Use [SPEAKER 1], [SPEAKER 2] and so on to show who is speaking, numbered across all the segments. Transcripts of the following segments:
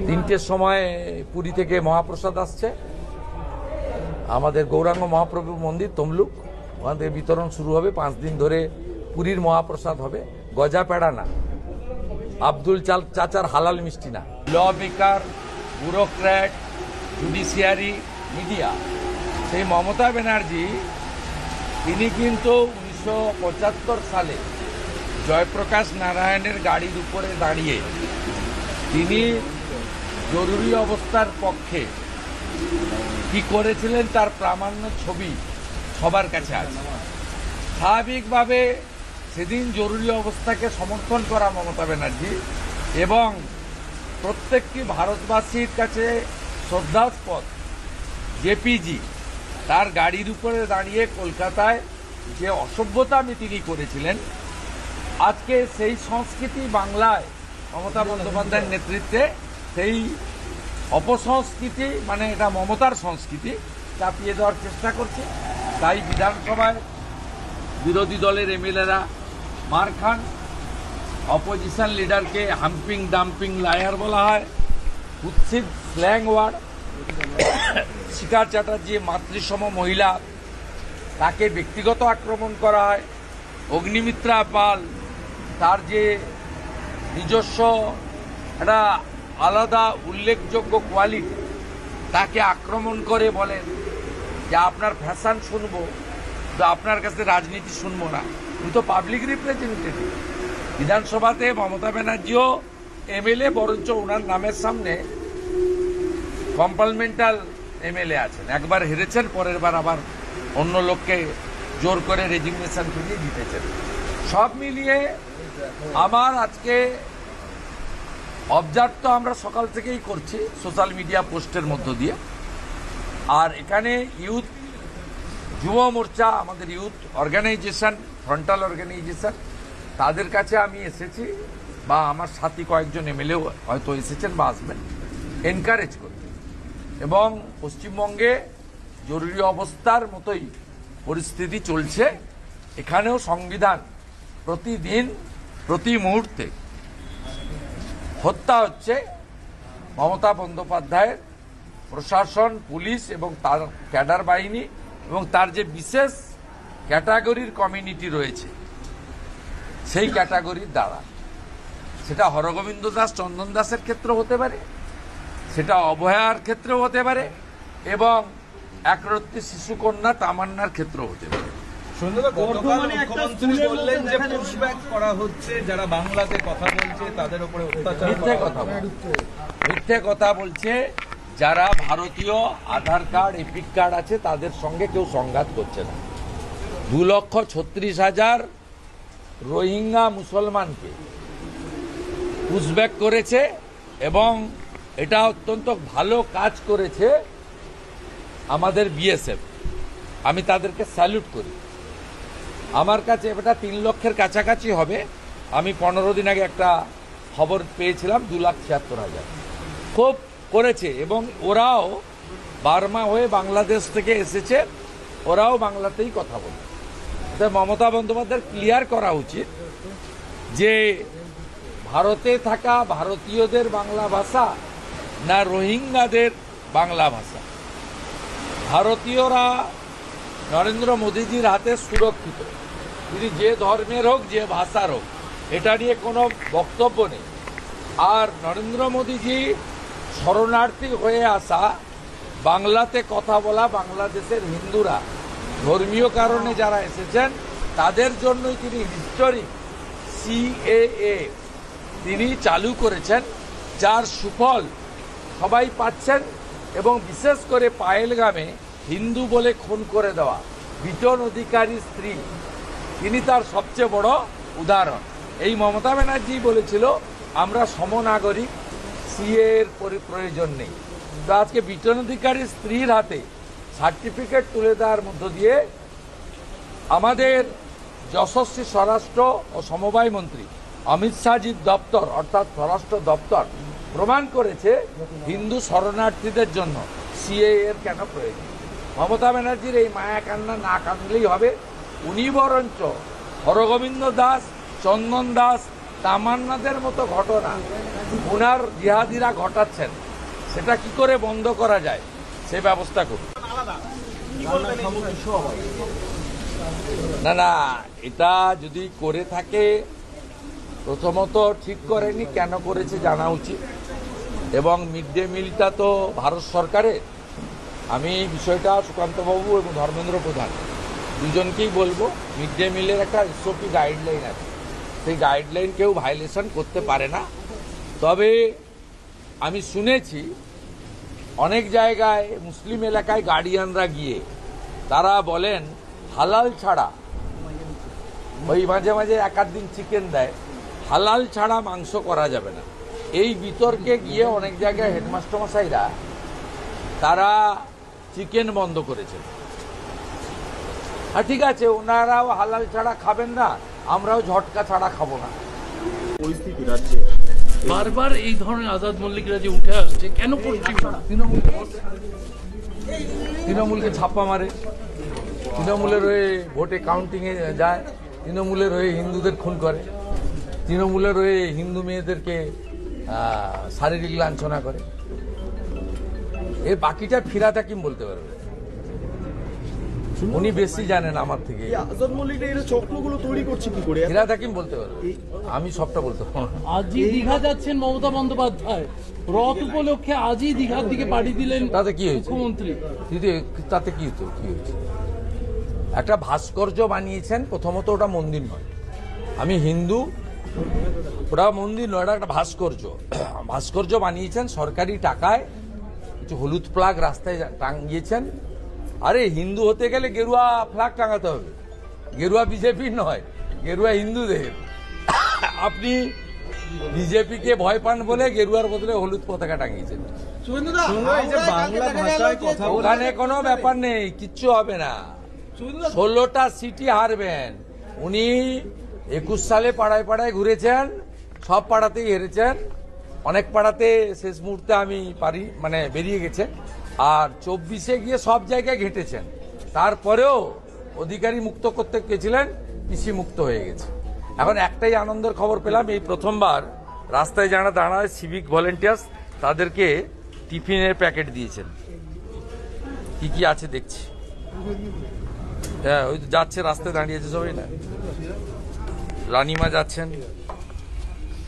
[SPEAKER 1] তিনটের সময় পুরী থেকে মহাপ্রসাদ আসছে, আমাদের গৌরাঙ্গ মহাপ্রভু মন্দির তমলুক, ওখান থেকে বিতরণ শুরু হবে। 5 দিন ধরে পুরীর মহাপ্রসাদ হবে, গজা পেড়া না, আব্দুল চাচার হালাল মিষ্টি না। Law maker, bureaucrat, judiciary, media, সেই মমতা ব্যানার্জি তিনি কিন্তু 1975 সালে জয়প্রকাশ নারায়ণের গাড়ির উপরে দাঁড়িয়ে তিনি জরুরি অবস্থার পক্ষে কি করেছিলেন তার প্রামাণ্য ছবি সবার কাছে আছে। স্বাভাবিকভাবে সেদিন জরুরি অবস্থাকে সমর্থন করা মমতা ব্যানার্জি এবং প্রত্যেকটি ভারতবাসীর কাছে শ্রদ্ধাস্পদ জেপিজি তার গাড়ির উপরে দাঁড়িয়ে কলকাতায় যে অসভ্যতামি তিনি করেছিলেন, আজকে সেই সংস্কৃতি বাংলায় মমতা বন্দ্যোপাধ্যায়ের নেতৃত্বে সেই অপসংস্কৃতি, মানে এটা মমতার সংস্কৃতি, চাপিয়ে দেওয়ার চেষ্টা করছে। তাই বিধানসভায় বিরোধী দলের এমএলএরা মার খান, অপোজিশন লিডারকে হাম্পিং ডাম্পিং লায়ার বলা হয়, কুৎসিত স্ল্যাং ওয়ার্ড। শিখা চ্যাটার্জি মাতৃসম মহিলা, তাকে ব্যক্তিগত আক্রমণ করা হয়। অগ্নিমিত্রা পাল, তার যে নিজস্ব একটা আলাদা উল্লেখযোগ্য কোয়ালিটি, তাকে আক্রমণ করে বলেন যে আপনার ফ্যাশন শুনবো, তো আপনার কাছে রাজনীতি শুনবো না। উনি তো পাবলিক রিপ্রেজেন্টেটিভ। বিধানসভাতে মমতা ব্যানার্জিও এমএলএ, বরঞ্চ ওনার নামের সামনে কম্পার্টমেন্টাল এমএলএ আছেন। একবার হেরেছেন, পরের বার আবার অন্য লোককে জোর করে রেজিগনেশন ফিরিয়ে জিতেছেন। সব মিলিয়ে আমার আজকে অবজার্ভ তো আমরা সকাল থেকেই করছি সোশ্যাল মিডিয়া পোস্টের মধ্য দিয়ে। আর এখানে ইউথ যুব মোর্চা, আমাদের ইউথ অর্গানাইজেশন, ফ্রন্টাল অর্গানাইজেশন, তাদের কাছে আমি এসেছি, বা আমার সাথী কয়েকজন এমএলএ হয়তো এসেছেন বা আসবেন, এনকারেজ করতে। এবং পশ্চিমবঙ্গে জরুরি অবস্থার মতোই পরিস্থিতি চলছে। এখানেও সংবিধান প্রতিদিন প্রতি মুহূর্তে হত্যা হচ্ছে। মমতা বন্দ্যোপাধ্যায়ের প্রশাসন, পুলিশ এবং তার ক্যাডার বাহিনী এবং তার যে বিশেষ ক্যাটাগরির কমিউনিটি রয়েছে, সেই ক্যাটাগরির দ্বারা, সেটা হরগোবিন্দ দাস, চন্দন দাসের ক্ষেত্রে হতে পারে, সেটা অভয়ার ক্ষেত্রেও হতে পারে, এবং একরত্তি শিশুকন্যা তামান্নার ক্ষেত্রেও হতে পারে।
[SPEAKER 2] মুখ্যমন্ত্রী বললেন যে পুশব্যাক করা হচ্ছে, যারা বাংলাতে কথা বলছে তাদের উপরে অত্যাচার।
[SPEAKER 1] মিথ্যে কথা বলছে। যারা ভারতীয় আধার কার্ড, এপিক কার্ড আছে, তাদের সঙ্গে কেউ সংঘাত করছে না। 2,36,000 রোহিঙ্গা মুসলমানকে পুশব্যাক করেছে এবং এটা অত্যন্ত ভালো কাজ করেছে আমাদের বিএসএফ। আমি তাদেরকে স্যালুট করি। আমার কাছে এটা 3 লক্ষের কাছাকাছি হবে। আমি 15 দিন আগে একটা খবর পেয়েছিলাম 2,76,000 খুব করেছে। এবং ওরাও বার্মা হয়ে বাংলাদেশ থেকে এসেছে, ওরাও বাংলাতেই কথা বলে। তাই মমতা বন্দ্যোপাধ্যায়ের ক্লিয়ার করা উচিত যে ভারতে থাকা ভারতীয়দের বাংলা ভাষা না রোহিঙ্গাদের বাংলা ভাষা। ভারতীয়রা নরেন্দ্র মোদীজির হাতে সুরক্ষিত, তিনি যে ধর্মের হোক, যে ভাষার হোক, এটা নিয়ে কোনো বক্তব্য নেই। আর নরেন্দ্র মোদীজি শরণার্থী হয়ে আসা, বাংলাতে কথা বলা বাংলাদেশের হিন্দুরা, ধর্মীয় কারণে যারা এসেছেন, তাদের জন্যই তিনি হিস্টোরিক সিএএ তিনি চালু করেছেন, যার সুফল সবাই পাচ্ছেন। এবং বিশেষ করে পায়েলগামে হিন্দু বলে খুন করে দেওয়া বিটন অধিকারীর স্ত্রী, তিনি তার সবচেয়ে বড় উদাহরণ। এই মমতা ব্যানার্জি বলেছিল আমরা সমনাগরিক, সিএ এর প্রয়োজন নেই। তো আজকে বিটন অধিকারীর স্ত্রীর হাতে সার্টিফিকেট তুলে দেওয়ার মধ্য দিয়ে আমাদের যশস্বী স্বরাষ্ট্র ও সমবায় মন্ত্রী অমিত শাহজির দপ্তর, অর্থাৎ স্বরাষ্ট্র দপ্তর, প্রমাণ করেছে হিন্দু শরণার্থীদের জন্য সিএ এর কেন প্রয়োজন। মমতা ব্যানার্জির এই মায়া কান্না না কাঁদলেই হবে। উনি বরঞ্চ হরগোবিন্দ দাস, চন্দন দাস, তামান্নাদের মতো ঘটনা উনার জিহাদিরা ঘটাচ্ছেন, সেটা কি করে বন্ধ করা যায় সে ব্যবস্থা করুন। না না, এটা যদি করে থাকে প্রথমত ঠিক করেনি, কেন করেছে জানা উচিত। এবং মিড ডে মিলটা তো ভারত সরকারের। আমি বিষয়টা সুকান্তবাবু এবং ধর্মেন্দ্র প্রধান দুজনকেই বলবো, মিড ডে মিলের একটা এসওপি গাইডলাইন আছে, সেই গাইডলাইন কেউ ভায়োলেশন করতে পারে না। তবে আমি শুনেছি অনেক জায়গায় মুসলিম এলাকায় গার্ডিয়ানরা গিয়ে তারা বলেন হালাল ছাড়া, ওই মাঝে মাঝে এক আধ দিন চিকেন দেয়, হালাল ছাড়া মাংস করা যাবে না। এই বিতর্কে গিয়ে অনেক জায়গায় হেডমাস্টার মশাইরা তারা চিকেন বন্ধ করেছেন। আর ঠিক আছে, ওনারাও হালাল ছাড়া খাবেন না, আমরাও ঝটকা ছাড়া খাবো না।
[SPEAKER 3] পরিস্থিতি রাজ্যে
[SPEAKER 4] বারবার এই ধরনের আজাদ মল্লিকরা যে উঠে আসছে, কেন করছি?
[SPEAKER 1] তৃণমূলকে ছাপ্পা মারে, তৃণমূলের হয়ে ভোটে কাউন্টিংয়ে যায়, তৃণমূলের হয়ে হিন্দুদের খুন করে, তৃণমূলের হয়ে হিন্দু মেয়েদেরকে শারীরিক লাঞ্ছনা করে। এর বাকিটা ফিরাদ হাকিম বলতে পারবে, উনি বেশি জানেন আমার থেকে।
[SPEAKER 3] আজাদ মল্লিক এই চক্রগুলো তৈরি করছে কি করে?
[SPEAKER 1] ফিরাদ হাকিম বলতে পারবে, আমি সবটা বলতে পারবো না।
[SPEAKER 4] আজই দীঘা যাচ্ছেন মমতা বন্দ্যোপাধ্যায়, রথ উপলক্ষে আজই দীঘার দিকে পাড়ি দিলেন
[SPEAKER 1] তাতে কি হয়েছে?
[SPEAKER 4] মুখ্যমন্ত্রী।
[SPEAKER 1] তাতে কি হতো? কি হয়েছে? একটা ভাস্কর্য বানিয়েছেন, প্রথমত ওটা মন্দির নয়, আমি হিন্দু, ওটা মন্দির নয়, ওটা একটা ভাস্কর্য। ভাস্কর্য বানিয়েছেন সরকারি টাকায়, কিছু হলুদ ফ্ল্যাগ রাস্তায় টাঙিয়েছেন। আরে হিন্দু হতে গেলে গেরুয়া ফ্ল্যাগ টাঙাতে হবে, গেরুয়া বিজেপির নয়, গেরুয়া হিন্দুদের। আপনি বিজেপিকে ভয় পান বলে গেরুয়ার বদলে হলুদ পতাকা টাঙিয়েছেন। ওখানে কোনো ব্যাপার নেই, কিচ্ছু হবে না। 16টা সিটি হারবেন। উনি 21 সালে পাড়ায় পাড়ায় ঘুরেছেন, সব পাড়াতেই হেরেছেন, অনেক পাড়াতে শেষ মুহূর্তে আমি বেরিয়ে গেছে। আর 24-এ গিয়ে সব জায়গায় ঘেঁটেছেন, তারপরেও অধিকারী মুক্ত করতে গেছিলেন, পিসি মুক্ত হয়ে গেছে। এখন একটাই আনন্দের খবর পেলাম, এই প্রথমবার রাস্তায় যারা দাঁড়ায় সিভিক ভলেন্টিয়ার্স, তাদেরকে টিফিনের প্যাকেট দিয়েছেন। কি কি আছে দেখছি। হ্যাঁ, ওই যাচ্ছে, রাস্তায় দাঁড়িয়েছে সবাই, না রানিমা যাচ্ছেন।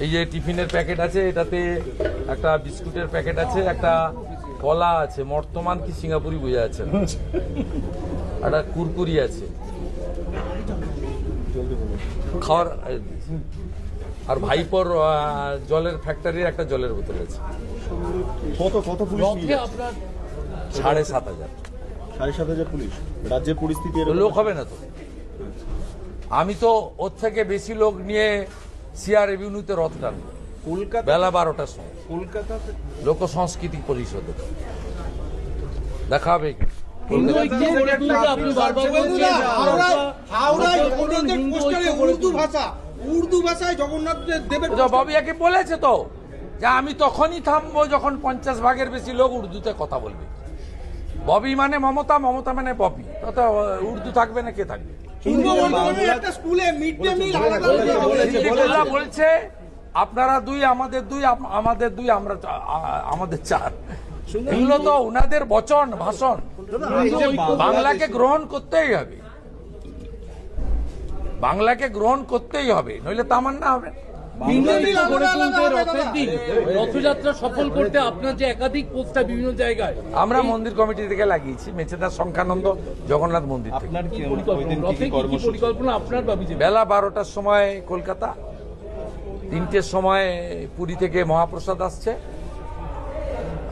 [SPEAKER 1] এই যে টিফিনের প্যাকেট আছে, এটাতে একটা বিস্কুটের প্যাকেট আছে, একটা কলা আছে, বর্তমান কি সিঙ্গাপুরি বোঝা যাচ্ছে না, একটা কুরকুরি আছে খাওয়ার, আর ভাইপোর জলের ফ্যাক্টরির একটা জলের বোতল আছে।
[SPEAKER 3] কত পুলিশ নিয়ে যাচ্ছে?
[SPEAKER 4] আপনার
[SPEAKER 1] 7,500
[SPEAKER 3] 7,500 পুলিশ। রাজ্যের পরিস্থিতি
[SPEAKER 1] লোক হবে না তো। আমি তো ওর থেকে বেশি লোক নিয়ে সিআর এভিনিউতে রথ টানবো
[SPEAKER 2] কলকাতা
[SPEAKER 1] বেলা 12টার সময়,
[SPEAKER 2] কলকাতাতে
[SPEAKER 1] লোক সংস্কৃতি পরিষদে দেখা হবে।
[SPEAKER 4] আপনি বারবার বলছেন
[SPEAKER 5] উর্দু ভাষায় জগন্নাথ দেবের
[SPEAKER 1] ববিয়াকে বলেছে তো যে আমি তখনই থামবো যখন 50 ভাগের বেশি লোক উর্দুতে কথা বলবে। ববি মানে মমতা, মমতা মানে ববি, তো উর্দু থাকবে না, কে থাকবে?
[SPEAKER 5] একটা স্কুলে মিড ডে মিল
[SPEAKER 1] সিদ্দিকুল্লাহ বলছে আপনারা দুই, আমাদের দুই, আমাদের দুই, আমরা আমাদের চার। এগুলো তো ওনাদের বচন, ভাষণ। বাংলাকে গ্রহণ করতেই হবে, বাংলাকে গ্রহণ করতেই হবে, নইলে তামান্না হবে।
[SPEAKER 4] রথের দিন রথযাত্রা সফল করতে আপনার যে একাধিক পোস্টার বিভিন্ন জায়গায়,
[SPEAKER 1] আমরা মন্দির কমিটি থেকে লাগিয়েছি, মেছেদার সংখ্যানন্দ জগন্নাথ মন্দির থেকে।
[SPEAKER 3] আপনার কি
[SPEAKER 4] রথে কি কি পরিকল্পনা আপনার বা বিজেপি?
[SPEAKER 1] বেলা 12টার সময় কলকাতা, 3টের সময় পুরী থেকে মহাপ্রসাদ আসছে,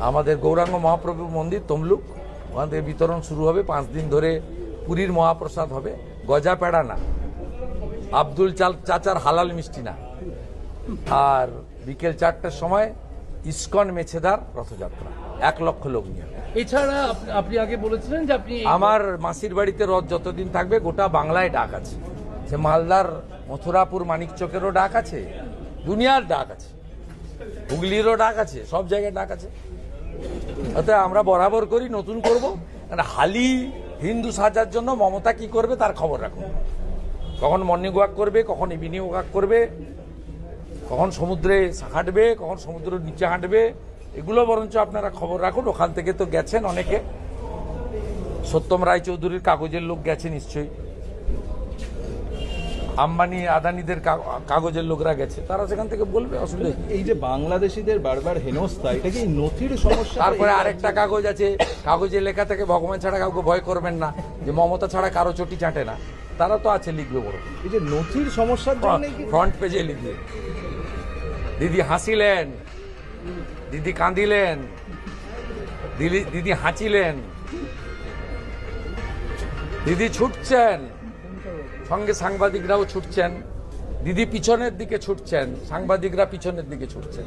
[SPEAKER 1] আমাদের গৌরাঙ্গ মহাপ্রভুর মন্দির তমলুক, ওখান থেকে বিতরণ শুরু হবে। 5 দিন ধরে পুরীর মহাপ্রসাদ হবে, গজা পেড়া না, আব্দুল চাচার হালাল মিষ্টি না। আর বিকেল 4টার সময় ইস্কন মেছেদার রথযাত্রা, 1 লক্ষ লোক নিয়ে।
[SPEAKER 4] এছাড়া আপনি আগে বলেছিলেন যে আপনি
[SPEAKER 1] আমার মাসির বাড়িতে রথ যতদিন থাকবে গোটা বাংলায় ডাক আছে, সে মালদার মথুরাপুর মানিকচকেরও ডাক আছে, দুনিয়ার ডাক আছে, হুগলিরও ডাক আছে, সব জায়গায় ডাক আছে। অর্থাৎ আমরা বরাবর করি, নতুন করব। হালি হিন্দু সাজার জন্য মমতা কি করবে তার খবর রাখুন, কখন মর্নিং ওয়াক করবে, কখন ইভিনিং ওয়াক করবে, কখন সমুদ্রে হাঁটবে, কখন সমুদ্রের নিচে হাঁটবে, এগুলো বরঞ্চ আপনারা খবর রাখুন। ওখান থেকে তো গেছেন অনেকে, সত্যম রায়চৌধুরীর কাগজের লোক গেছে নিশ্চয়ই, আম্বানি আদানিদের কাগজের লোকরা গেছে, তারা সেখান থেকে বলবে, অসুবিধা কি?
[SPEAKER 2] এই যে বাংলাদেশিদের বারবার হেনস্থা, এটা কি নথির সমস্যা?
[SPEAKER 1] তারপরে আরেকটা কাগজ আছে, কাগজে লেখা থাকে ভগবান ছাড়া কাউকে ভয় করবেন না, যে মমতা ছাড়া কারো চটি চাটে না, তারা তো আছে, লিখবে বড়
[SPEAKER 2] এই যে নথির সমস্যার জন্য কি
[SPEAKER 1] ফ্রন্ট পেজে লিখবে, দিদি হাসিলেন, দিদি কাঁদিলেন, দিদি হাঁচিলেন, দিদি ছুটছেন, সঙ্গে সাংবাদিকরাও ছুটছেন, দিদি পিছনের দিকে ছুটছেন, সাংবাদিকরা পিছনের দিকে ছুটছেন।